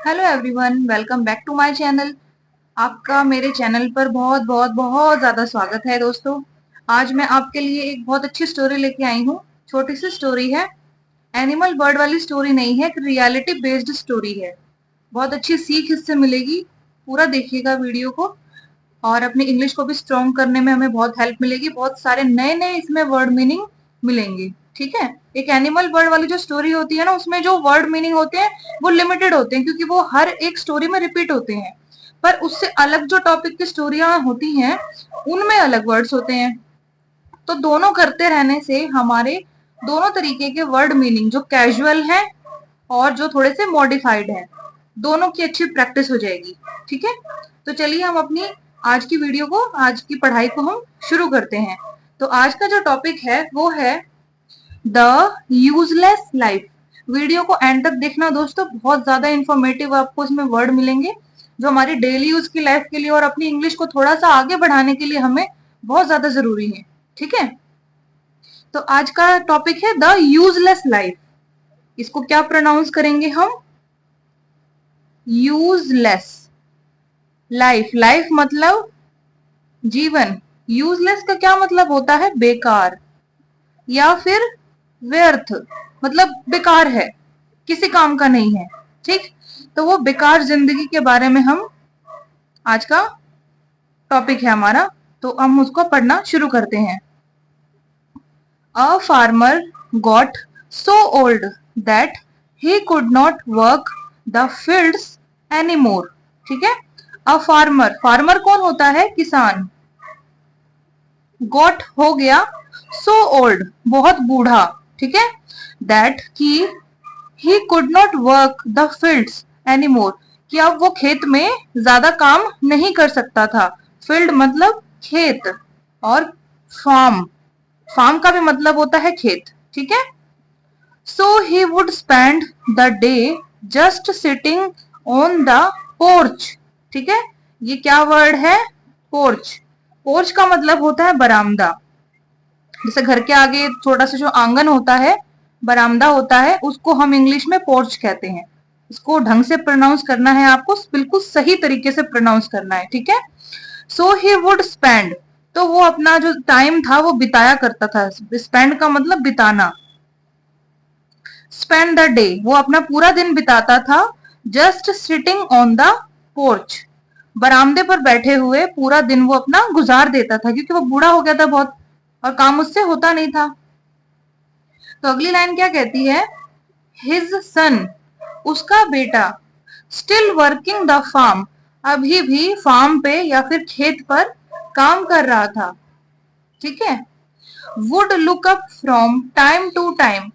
Hello everyone, welcome back to my channel. आपका मेरे channel पर बहुत बहुत बहुत ज्यादा स्वागत है दोस्तों। आज मैं आपके लिए एक बहुत अच्छी स्टोरी लेके आई हूँ। छोटी सी स्टोरी है, एनिमल बर्ड वाली स्टोरी नहीं है, एक रियलिटी बेस्ड स्टोरी है। बहुत अच्छी सीख इससे मिलेगी। पूरा देखिएगा वीडियो को, और अपनी इंग्लिश को भी स्ट्रॉन्ग करने में हमें बहुत हेल्प मिलेगी। बहुत सारे नए नए इसमें वर्ड मीनिंग मिलेंगे। ठीक है। एक एनिमल वर्ड वाली जो स्टोरी होती है ना, उसमें जो वर्ड मीनिंग होते हैं वो लिमिटेड होते हैं, क्योंकि वो हर एक स्टोरी में रिपीट होते हैं। पर उससे अलग जो टॉपिक की स्टोरियां होती हैं उनमें अलग वर्ड्स होते हैं। तो दोनों करते रहने से हमारे दोनों तरीके के वर्ड मीनिंग, जो कैजुअल है और जो थोड़े से मॉडिफाइड है, दोनों की अच्छी प्रैक्टिस हो जाएगी। ठीक है। तो चलिए हम अपनी आज की वीडियो को, आज की पढ़ाई को हम शुरू करते हैं। तो आज का जो टॉपिक है वो है द यूजलेस लाइफ। वीडियो को एंड तक देखना दोस्तों, बहुत ज्यादा इंफॉर्मेटिव आपको इसमें वर्ड मिलेंगे जो हमारी डेली यूज की लाइफ के लिए और अपनी इंग्लिश को थोड़ा सा आगे बढ़ाने के लिए हमें बहुत ज्यादा जरूरी है। ठीक है। तो आज का टॉपिक है द यूजलेस लाइफ। इसको क्या प्रोनाउंस करेंगे हम? Useless life. लाइफ मतलब जीवन। यूजलेस का क्या मतलब होता है? बेकार या फिर व्यर्थ, मतलब बेकार है, किसी काम का नहीं है। ठीक। तो वो बेकार जिंदगी के बारे में हम आज का टॉपिक है हमारा। तो हम उसको पढ़ना शुरू करते हैं। A farmer got so old that he could not work the fields anymore. ठीक है। A farmer, फार्मर कौन होता है? किसान। Got हो गया, so old बहुत बूढ़ा। ठीक है। That he could not work the fields anymore, कि अब वो खेत में ज्यादा काम नहीं कर सकता था। फील्ड मतलब खेत, और फार्म, फार्म का भी मतलब होता है खेत। ठीक है। So he would spend the day just sitting on the porch. ठीक है। ये क्या वर्ड है? पोर्च। पोर्च का मतलब होता है बरामदा। जैसे घर के आगे छोटा सा जो आंगन होता है, बरामदा होता है, उसको हम इंग्लिश में पोर्च कहते हैं। इसको ढंग से प्रोनाउंस करना है आपको, बिल्कुल सही तरीके से प्रोनाउंस करना है। ठीक है। सो ही वुड स्पेंड, तो वो अपना जो टाइम था वो बिताया करता था। स्पेंड का मतलब बिताना। स्पेंड द डे, वो अपना पूरा दिन बिताता था। Just sitting on the porch, बरामदे पर बैठे हुए पूरा दिन वो अपना गुजार देता था, क्योंकि वो बूढ़ा हो गया था बहुत और काम उससे होता नहीं था। तो अगली लाइन क्या कहती है? हिज सन, उसका बेटा, स्टिल वर्किंग द फार्म, अभी भी फार्म पे या फिर खेत पर काम कर रहा था। ठीक है। Would look up from time to time,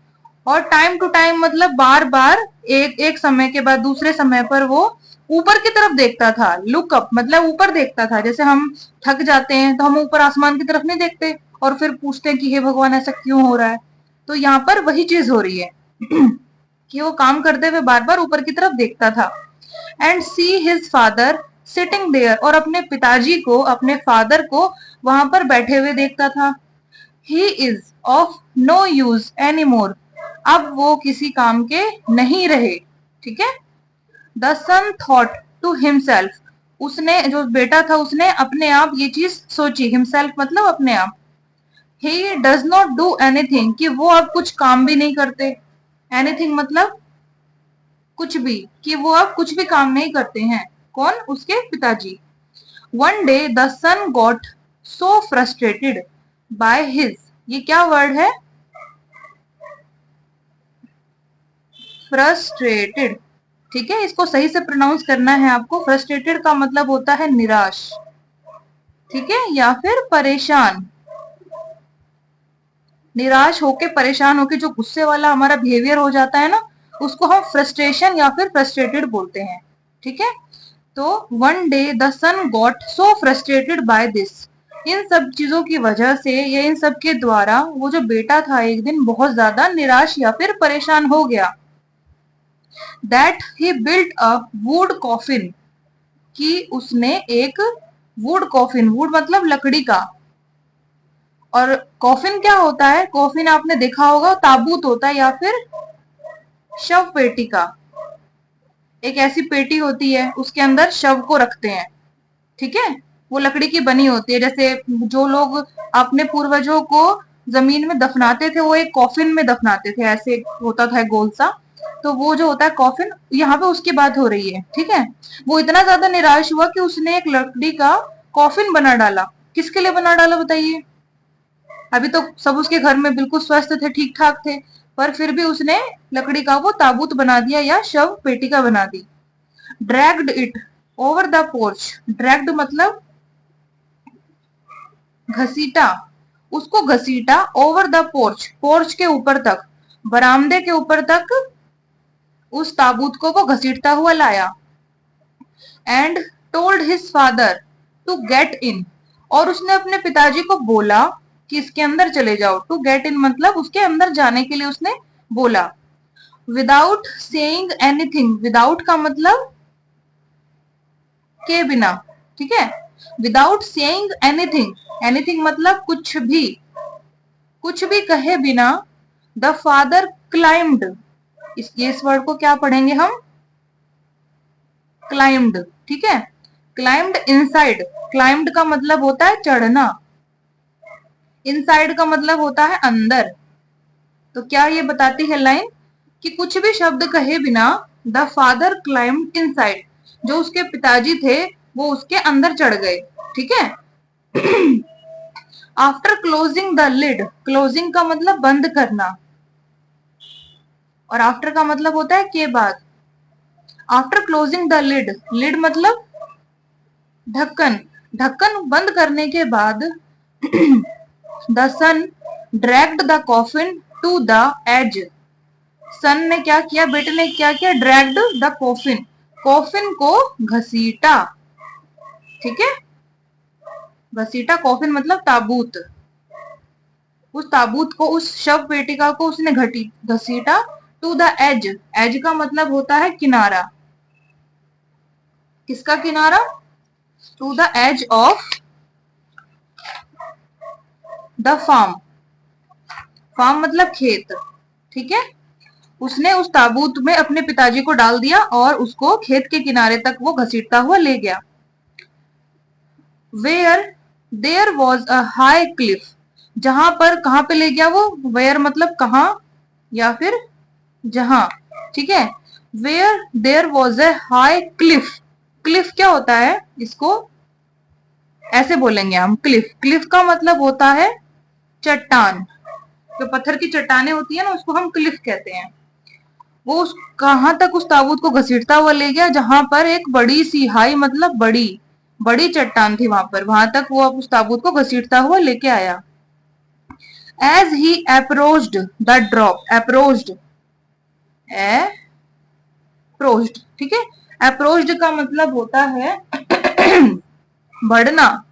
और टाइम टू टाइम मतलब बार बार, एक एक समय के बाद दूसरे समय पर वो ऊपर की तरफ देखता था। लुक अप मतलब ऊपर देखता था। जैसे हम थक जाते हैं तो हम ऊपर आसमान की तरफ नहीं देखते और फिर पूछते हैं कि हे भगवान ऐसा क्यों हो रहा है। तो यहाँ पर वही चीज हो रही है कि वो काम करते हुए बार बार ऊपर की तरफ देखता था। And see his father sitting there, और अपने पिताजी को, अपने फादर को वहां पर बैठे हुए देखता था। He is of no use any more, अब वो किसी काम के नहीं रहे। ठीक है। The son thought to himself, उसने, जो बेटा था, उसने अपने आप ये चीज सोची। हिमसेल्फ मतलब अपने आप। ही डज नॉट डू एनीथिंग, कि वो अब कुछ काम भी नहीं करते। एनीथिंग मतलब कुछ भी, कि वो अब कुछ भी काम नहीं करते हैं। कौन? उसके पिताजी। One day the son got so frustrated by his, ये क्या वर्ड है? फ्रस्ट्रेटेड। ठीक है। इसको सही से प्रोनाउंस करना है आपको। फ्रस्ट्रेटेड का मतलब होता है निराश। ठीक है। या फिर परेशान। निराश होके, परेशान होके जो गुस्से वाला हमारा बिहेवियर हो जाता है ना, उसको हम फ्रस्ट्रेशन या फिर फ्रस्ट्रेटेड बोलते हैं। ठीक है। तो one day the son got so frustrated by this, इन सब चीजों की वजह से या इन सब के द्वारा वो जो बेटा था एक दिन बहुत ज्यादा निराश या फिर परेशान हो गया। That he built a would coffin, कि उसने एक वुड कॉफिन, वुड मतलब लकड़ी का, और कॉफिन क्या होता है? कॉफिन आपने देखा होगा, ताबूत होता है या फिर शव पेटी का। एक ऐसी पेटी होती है, उसके अंदर शव को रखते हैं, ठीक है। वो लकड़ी की बनी होती है, जैसे जो लोग अपने पूर्वजों को जमीन में दफनाते थे वो एक कॉफिन में दफनाते थे, ऐसे होता था गोल सा। तो वो जो होता है कॉफिन, यहाँ पे उसकी बात हो रही है, ठीक है। वो इतना ज्यादा निराश हुआ कि उसने एक लकड़ी का कॉफिन बना डाला। किसके लिए बना डाला बताइए? अभी तो सब उसके घर में बिल्कुल स्वस्थ थे, ठीक ठाक थे, पर फिर भी उसने लकड़ी का वो ताबूत बना दिया या शव पेटिका बना दी। Dragged it over the porch. Dragged मतलब घसीटा, उसको घसीटा ओवर द पोर्च, पोर्च के ऊपर तक, बरामदे के ऊपर तक उस ताबूत को वो घसीटता हुआ लाया। And told his father to get in, और उसने अपने पिताजी को बोला कि इसके अंदर चले जाओ। टू गेट इन मतलब उसके अंदर जाने के लिए उसने बोला। विदाउट सेइंग एनीथिंग, विदाउट का मतलब के बिना, ठीक है। विदाउट सेइंग एनीथिंग, एनीथिंग मतलब कुछ भी कहे बिना, द फादर क्लाइम्ड, इस वर्ड को क्या पढ़ेंगे हम? क्लाइम्ड, ठीक है। क्लाइम्ड इनसाइड, क्लाइम्ड का मतलब होता है चढ़ना, इनसाइड का मतलब होता है अंदर। तो क्या ये बताती है लाइन कि कुछ भी शब्द कहे बिना द फादर क्लाइम्ड इनसाइड, जो उसके पिताजी थे वो उसके अंदर चढ़ गए, ठीक है। After closing the lid, closing का मतलब बंद करना, और आफ्टर का मतलब होता है के बाद। After closing the lid, lid मतलब ढक्कन, ढक्कन बंद करने के बाद the son dragged the coffin to the edge, son ने क्या किया, बेटे ने क्या किया? ड्रैग्ड द कॉफिन, कॉफिन को घसीटा, ठीक है। घसीटा, कॉफिन मतलब ताबूत, उस ताबूत को, उस शव पेटिका को उसने घसीटा टू द एज, एज का मतलब होता है किनारा। किसका किनारा? To the edge of the farm, farm मतलब खेत, ठीक है। उसने उस ताबूत में अपने पिताजी को डाल दिया और उसको खेत के किनारे तक वो घसीटता हुआ ले गया। Where there was a high cliff, जहां पर, कहां पे ले गया वो? वेयर मतलब कहां या फिर जहां, ठीक है। Where there was a high cliff, cliff क्या होता है? इसको ऐसे बोलेंगे हम, क्लिफ, क्लिफ का मतलब होता है चट्टान, जो पत्थर की चट्टाने होती है ना उसको हम क्लिफ कहते हैं। वो उस कहां तक उस ताबूत को घसीटता हुआ ले गया? जहां पर एक बड़ी सी, हाई मतलब बड़ी, बड़ी चट्टान थी वहां पर, वहां तक वो उस ताबूत को घसीटता हुआ लेके आया। As he approached the drop, approached, approached, ठीक है। अप्रोच्ड का मतलब होता है बढ़ना।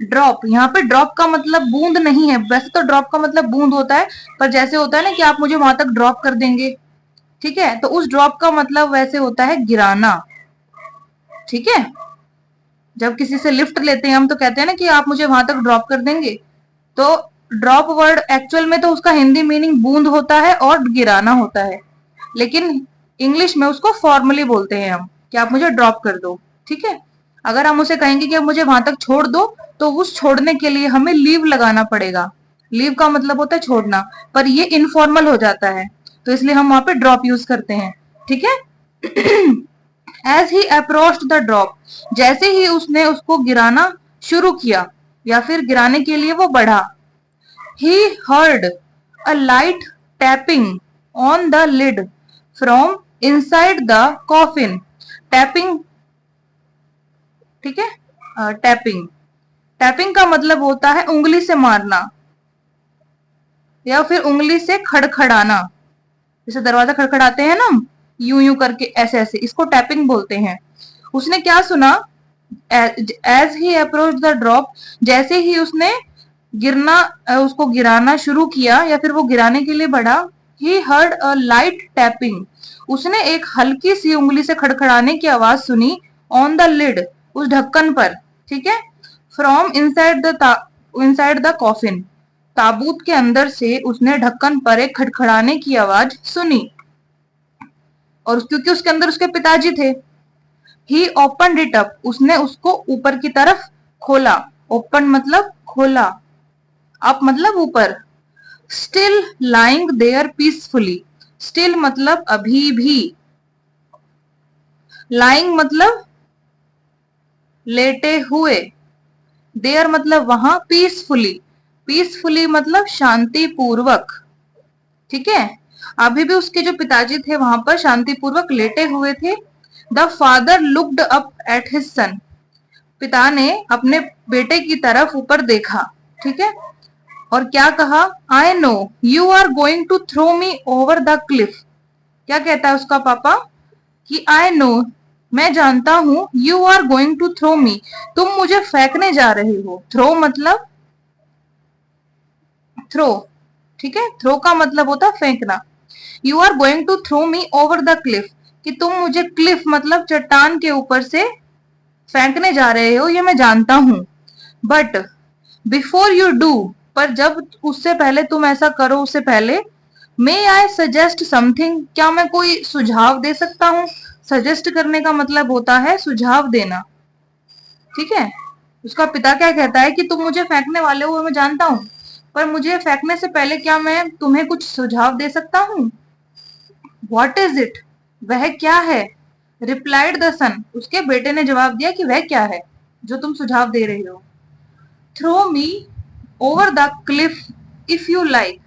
ड्रॉप, यहाँ पे ड्रॉप का मतलब बूंद नहीं है, वैसे तो ड्रॉप का मतलब बूंद होता है, पर जैसे होता है ना कि आप मुझे वहां तक ड्रॉप कर देंगे, ठीक है, तो उस ड्रॉप का मतलब वैसे होता है गिराना, ठीक है। जब किसी से लिफ्ट लेते हैं हम तो कहते हैं ना कि आप मुझे वहां तक ड्रॉप कर देंगे, तो ड्रॉप वर्ड एक्चुअल में तो उसका हिंदी मीनिंग बूंद होता है और गिराना होता है, लेकिन इंग्लिश में उसको फॉर्मली बोलते हैं हम कि आप मुझे ड्रॉप कर दो, ठीक है। अगर हम उसे कहेंगे कि आप मुझे वहां तक छोड़ दो, तो उस छोड़ने के लिए हमें लीव लगाना पड़ेगा। लीव का मतलब होता है छोड़ना, पर ये इनफॉर्मल हो जाता है, तो इसलिए हम वहां पे ड्रॉप यूज करते हैं, ठीक है। As he approached the drop, जैसे ही उसने उसको गिराना शुरू किया या फिर गिराने के लिए वो बढ़ा, he heard a light tapping on the lid from inside the coffin. Tapping, ठीक है। टैपिंग, टैपिंग का मतलब होता है उंगली से मारना या फिर उंगली से खड़खड़ाना, जैसे दरवाजा खड़खड़ाते हैं ना यूं यूं करके, ऐसे ऐसे, इसको टैपिंग बोलते हैं। उसने क्या सुना? As he approach the drop, जैसे ही उसने गिरना, उसको गिराना शुरू किया या फिर वो गिराने के लिए बढ़ा, he heard a light tapping, उसने एक हल्की सी उंगली से खड़खड़ाने की आवाज सुनी, ऑन द लिड, उस ढक्कन पर, ठीक है। फ्रॉम इनसाइड द कॉफिन, ताबूत के अंदर से उसने ढक्कन पर एक खड़खड़ाने की आवाज सुनी। और क्योंकि उसके अंदर उसके पिताजी थे। ही ओपन इट अप, उसने उसको ऊपर की तरफ खोला। ओपन मतलब खोला, अप मतलब ऊपर। Still lying there peacefully, still मतलब अभी भी, लाइंग मतलब लेटे हुए, देयर मतलब वहां, पीसफुली, पीसफुली मतलब शांतिपूर्वक। ठीक है, अभी भी उसके जो पिताजी थे वहां पर शांतिपूर्वक लेटे हुए थे। The father looked up at his son, पिता ने अपने बेटे की तरफ ऊपर देखा। ठीक है, और क्या कहा? I know you are going to throw me over the cliff. क्या कहता है उसका पापा? कि आई नो, मैं जानता हूं, you are going to throw me, तुम मुझे फेंकने जा रहे हो। थ्रो मतलब थ्रो, ठीक है, थ्रो का मतलब होता है फेंकना। You are going to throw me over the cliff, कि तुम मुझे क्लिफ मतलब चट्टान के ऊपर से फेंकने जा रहे हो, ये मैं जानता हूं। बट बिफोर यू डू, पर जब उससे पहले तुम ऐसा करो, उससे पहले, मे आई सजेस्ट समथिंग, क्या मैं कोई सुझाव दे सकता हूँ? सजेस्ट करने का मतलब होता है सुझाव देना। ठीक है, उसका पिता क्या कहता है कि तुम मुझे फेंकने वाले हो, मैं जानता हूं, पर मुझे फेंकने से पहले क्या मैं तुम्हें कुछ सुझाव दे सकता हूँ? वॉट इज इट, वह क्या है? रिप्लाइड द सन, उसके बेटे ने जवाब दिया कि वह क्या है जो तुम सुझाव दे रहे हो? Throw me over the cliff if you like,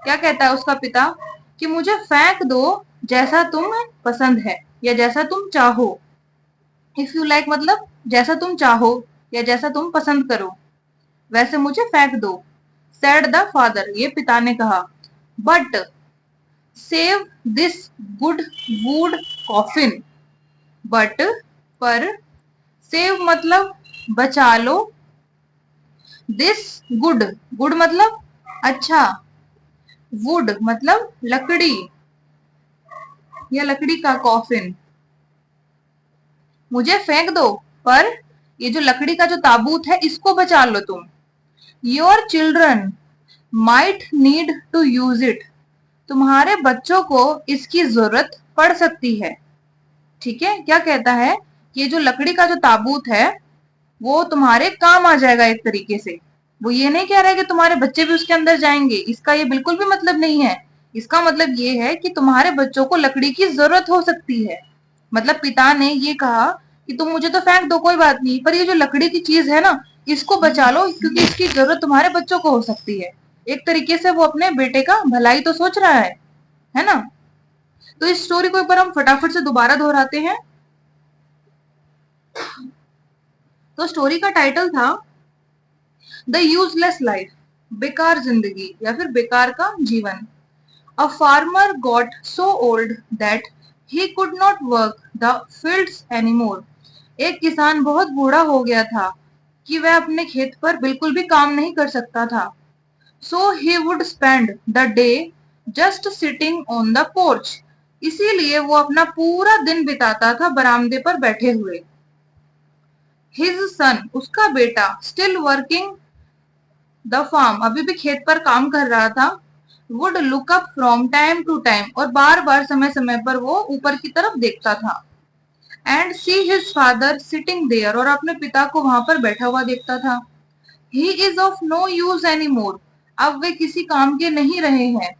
क्या कहता है उसका पिता? कि मुझे फेंक दो जैसा तुम पसंद है, या जैसा तुम चाहो। इफ यू लाइक मतलब जैसा तुम चाहो या जैसा तुम पसंद करो, वैसे मुझे फेंक दो। सेड द फादर, ये पिता ने कहा। But save this good would coffin, but पर, सेव मतलब बचा लो, दिस गुड, गुड मतलब अच्छा, वुड मतलब लकड़ी या लकड़ी का कॉफिन, मुझे फेंक दो, पर ये जो लकड़ी का जो ताबूत है इसको बचा लो तुम। Your children might need to use it, तुम्हारे बच्चों को इसकी जरूरत पड़ सकती है। ठीक है, क्या कहता है? ये जो लकड़ी का जो ताबूत है वो तुम्हारे काम आ जाएगा एक तरीके से। वो ये नहीं कह रहा है कि तुम्हारे बच्चे भी उसके अंदर जाएंगे, इसका ये बिल्कुल भी मतलब नहीं है। इसका मतलब ये है कि तुम्हारे बच्चों को लकड़ी की जरूरत हो सकती है। मतलब पिता ने ये कहा कि तुम मुझे तो फेंक दो, कोई बात नहीं, पर ये जो लकड़ी की चीज है ना, इसको बचा लो, क्योंकि इसकी जरूरत तुम्हारे बच्चों को हो सकती है। एक तरीके से वो अपने बेटे का भलाई तो सोच रहा है ना? तो इस स्टोरी को एक बार हम फटाफट से दोबारा दोहराते हैं। तो स्टोरी का टाइटल था द यूजलेस लाइफ, बेकार जिंदगी या फिर बेकार का जीवन। A farmer got so old that he could not work the fields anymore, एक किसान बहुत बूढ़ा हो गया था कि वह अपने खेत पर बिल्कुल भी काम नहीं कर सकता था। So he would spend the day just sitting on the porch, इसीलिए वो अपना पूरा दिन बिताता था बरामदे पर बैठे हुए। हिज सन, उसका बेटा, स्टिल वर्किंग द फार्म, अभी भी खेत पर काम कर रहा था, would look up from time to time, और बार बार समय समय पर वो ऊपर की तरफ देखता था। And see his father sitting there, और अपने पिता को वहां पर बैठा हुआ देखता था। He is of no use any more, अब वे किसी काम के नहीं रहे हैं।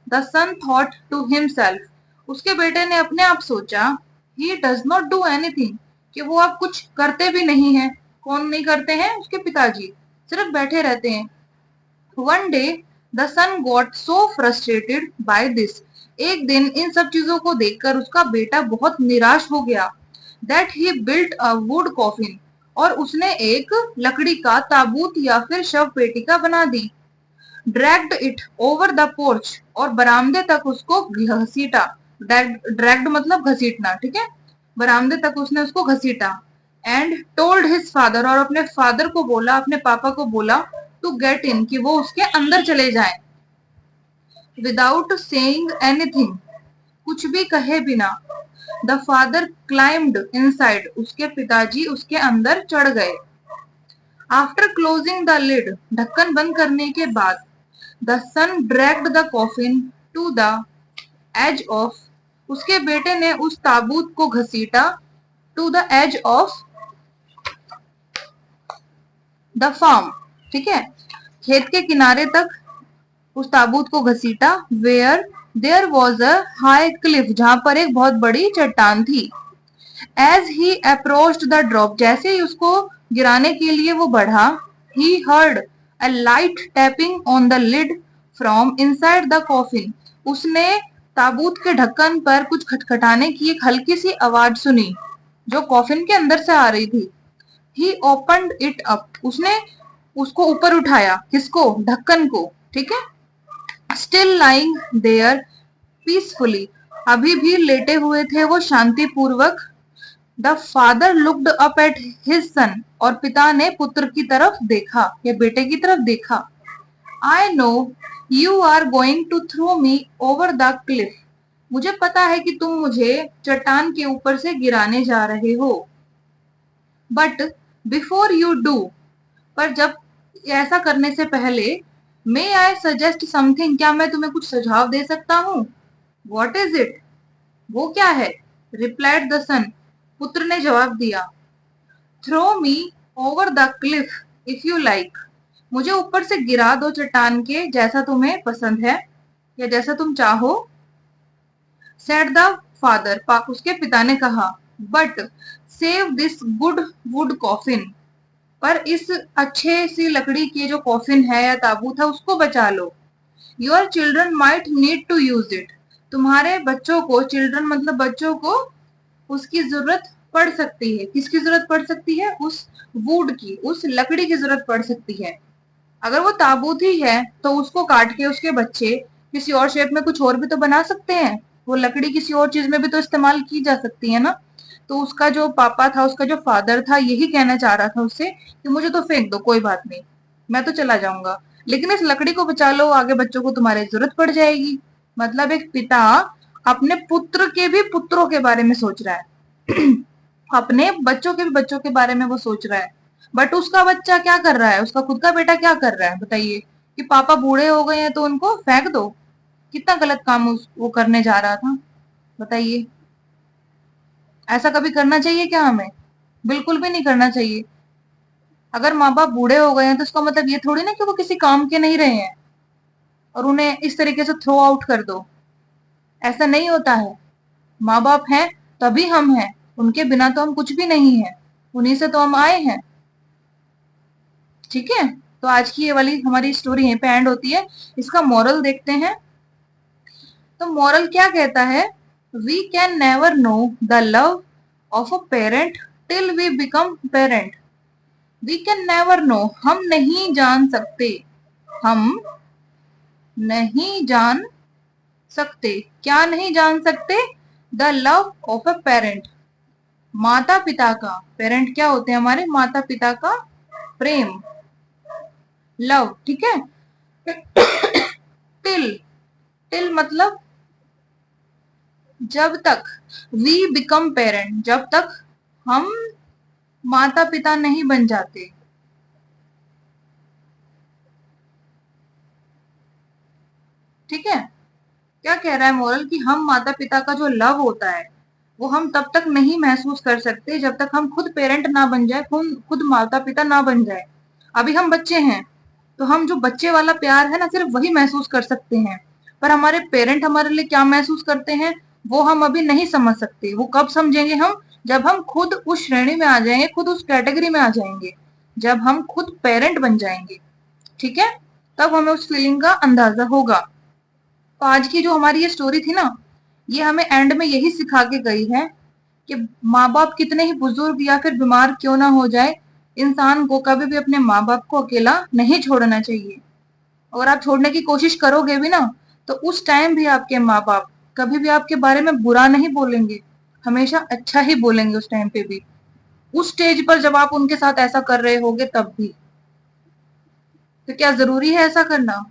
The son thought to himself, उसके बेटे ने अपने आप सोचा, he does not do anything, कि वो अब कुछ करते भी नहीं है। कौन नहीं करते हैं? उसके पिताजी, सिर्फ बैठे रहते हैं। One day the son got so frustrated by this, एक दिन इन सब चीजों को देखकर उसका बेटा बहुत निराश हो गया। That he built a would coffin, और उसने एक लकड़ी का ताबूत या फिर शव पेटिका बना दी। Dragged it over the porch, और बरामदे तक उसको घसीटा। ड्रैग्ड मतलब घसीटना, ठीक है, बरामदे तक उसने उसको घसीटा। एंड टोल्ड हिज फादर, और अपने फादर को बोला, अपने पापा को बोला, टू गेट इन, कि वो उसके अंदर चले जाएं। विदाउट सेइंग एनीथिंग, कुछ भी कहे बिना। द फादर क्लाइम्ड इनसाइड, उसके पिताजी उसके अंदर चढ़ गए। आफ्टर क्लोजिंग द लिड, ढक्कन बंद करने के बाद, the son dragged the coffin to the edge of उसके बेटे ने उस ताबूत को घसीटा to the edge of the farm, ठीक है, खेत के किनारे तक उस ताबूत को घसीटा, where there was a high cliff, जहां पर एक बहुत बड़ी चट्टान थी। As he approached the drop, जैसे ही उसको गिराने के लिए वो बढ़ा, he heard a light tapping on the lid from inside the coffin, उसने ताबूत के ढक्कन पर कुछ खटखटाने की एक हल्की सी आवाज सुनी जो कॉफिन के अंदर से आ रही थी। ही ओपनड इट अप, उसने उसको ऊपर उठाया, किसको, ढक्कन को, ठीक है। स्टिल लाइंग देयर पीसफुली, अभी भी लेटे हुए थे वो शांतिपूर्वक। The father looked up at his son, और पिता ने पुत्र की तरफ देखा या बेटे की तरफ देखा। I know you are going to throw me over the cliff, मुझे पता है कि तुम मुझे चट्टान के ऊपर से गिराने जा रहे हो। बट बिफोर यू डू, पर जब ऐसा करने से पहले, मे आई सजेस्ट समथिंग, क्या मैं तुम्हें कुछ सुझाव दे सकता हूँ। वॉट इज इट, वो क्या है। रिप्लाइड द सन, पुत्र ने जवाब दिया। Throw me over the cliff if you like, मुझे ऊपर से गिरा दो चट्टान के, जैसा तुम्हें पसंद है या जैसा तुम चाहो। सेड द फादर, उसके पिता ने कहा। But save this good would coffin, पर इस अच्छे सी लकड़ी की जो कॉफिन है या ताबूत है उसको बचा लो। Your children might need to use it, तुम्हारे बच्चों को, चिल्ड्रन मतलब बच्चों को, उसकी जरूरत पड़ सकती है। किसकी जरूरत पड़ सकती है, उस वुड की, उस लकड़ी की जरूरत पड़ सकती है। अगर वो ताबूत ही है तो उसको काट के उसके बच्चे किसी और शेप में कुछ और भी तो बना सकते हैं, वो लकड़ी किसी और चीज में भी तो इस्तेमाल की जा सकती है ना। तो उसका जो पापा था, उसका जो फादर था, यही कहना चाह रहा था उससे कि मुझे तो फेंक दो, कोई बात नहीं, मैं तो चला जाऊंगा, लेकिन इस लकड़ी को बचा लो, आगे बच्चों को तुम्हारी जरूरत पड़ जाएगी। मतलब एक पिता अपने पुत्र के भी पुत्रों के बारे में सोच रहा है अपने बच्चों के भी बच्चों के बारे में वो सोच रहा है। बट उसका बच्चा क्या कर रहा है, उसका खुद का बेटा क्या कर रहा है, बताइए, कि पापा बूढ़े हो गए हैं तो उनको फेंक दो। कितना गलत काम वो करने जा रहा था, बताइए। ऐसा कभी करना चाहिए क्या हमें, बिल्कुल भी नहीं करना चाहिए। अगर माँ बाप बूढ़े हो गए हैं तो इसका मतलब ये थोड़ी ना कि वो किसी काम के नहीं रहे हैं और उन्हें इस तरीके से थ्रो आउट कर दो। ऐसा नहीं होता है। माँ बाप हैं तभी हम हैं, उनके बिना तो हम कुछ भी नहीं है, उन्हीं से तो हम आए हैं, ठीक है। तो आज की ये वाली हमारी स्टोरी यहीं पे एंड होती है। इसका मॉरल देखते हैं। तो मॉरल क्या कहता है, we can never know the love of a parent till we become parent. We can never know, हम नहीं जान सकते, हम नहीं जान सकते, क्या नहीं जान सकते, the love of a parent, माता पिता का, पेरेंट क्या होते हैं हमारे, माता पिता का प्रेम, लव, ठीक है। टिल, टिल मतलब जब तक, वी बिकम पेरेंट, जब तक हम माता पिता नहीं बन जाते, ठीक है। क्या कह रहा है मोरल, कि हम माता पिता का जो लव होता है वो हम तब तक नहीं महसूस कर सकते जब तक हम खुद पेरेंट ना बन जाए, खुद खुद माता पिता ना बन जाए। अभी हम बच्चे हैं तो हम जो बच्चे वाला प्यार है ना, सिर्फ वही महसूस कर सकते हैं। पर हमारे पेरेंट हमारे लिए क्या महसूस करते हैं वो हम अभी नहीं समझ सकते। वो कब समझेंगे हम, जब हम खुद उस श्रेणी में आ जाएंगे, खुद उस कैटेगरी में आ जाएंगे, जब हम खुद पेरेंट बन जाएंगे, ठीक है। तब हमें उस फीलिंग का अंदाजा होगा। तो आज की जो हमारी ये स्टोरी थी ना, ये हमें एंड में यही सिखा के गई है कि माँ बाप कितने ही बुजुर्ग या फिर बीमार क्यों ना हो जाए, इंसान को कभी भी अपने माँ बाप को अकेला नहीं छोड़ना चाहिए। और आप छोड़ने की कोशिश करोगे भी ना, तो उस टाइम भी आपके माँ बाप कभी भी आपके बारे में बुरा नहीं बोलेंगे, हमेशा अच्छा ही बोलेंगे उस टाइम पे भी। उस स्टेज पर जब आप उनके साथ ऐसा कर रहे होगे तब भी। तो क्या जरूरी है ऐसा करना?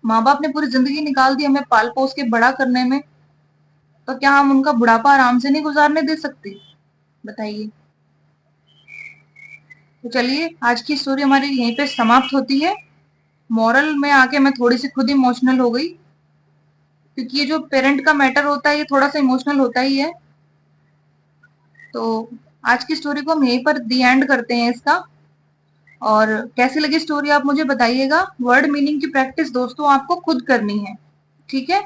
माँ बाप ने पूरी जिंदगी निकाल दी हमें पाल पोस के बड़ा करने में, तो क्या हम उनका बुढ़ापा आराम से नहीं गुजारने दे सकते, बताइए। तो चलिए, आज की स्टोरी हमारी यहीं पे समाप्त होती है। मॉरल में आके मैं थोड़ी सी खुद इमोशनल हो गई। क्योंकि ये जो पेरेंट का मैटर होता है ये थोड़ा सा इमोशनल होता ही है। तो आज की स्टोरी को हम यहीं पर दी एंड करते हैं इसका। और कैसी लगी स्टोरी आप मुझे बताइएगा। वर्ड मीनिंग की प्रैक्टिस दोस्तों आपको खुद करनी है, ठीक है।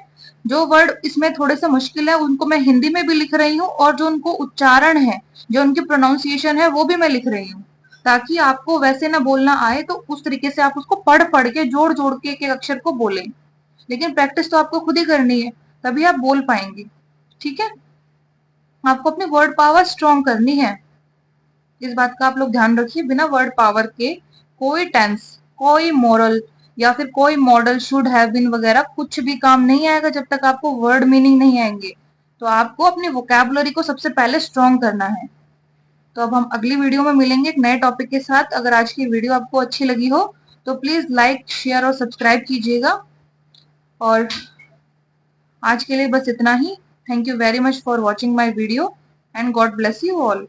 जो वर्ड इसमें थोड़े से मुश्किल है उनको मैं हिंदी में भी लिख रही हूँ, और जो उनको उच्चारण है, जो उनकी प्रोनाउंसिएशन है, वो भी मैं लिख रही हूँ, ताकि आपको वैसे ना बोलना आए तो उस तरीके से आप उसको पढ़ पढ़ के जोड़ जोड़ के एक एक अक्षर को बोलें। लेकिन प्रैक्टिस तो आपको खुद ही करनी है, तभी आप बोल पाएंगे, ठीक है। आपको अपनी वर्ड पावर स्ट्रॉन्ग करनी है, इस बात का आप लोग ध्यान रखिए। बिना वर्ड पावर के कोई टेंस, कोई मोरल या फिर कोई मॉडल, शुड हैव बीन वगैरह कुछ भी काम नहीं आएगा जब तक आपको वर्ड मीनिंग नहीं आएंगे। तो आपको अपनी वोकैबुलरी को सबसे पहले स्ट्रॉन्ग करना है। तो अब हम अगली वीडियो में मिलेंगे एक नए टॉपिक के साथ। अगर आज की वीडियो आपको अच्छी लगी हो तो प्लीज लाइक, शेयर और सब्सक्राइब कीजिएगा। और आज के लिए बस इतना ही। Thank you very much for watching my video and God bless you all.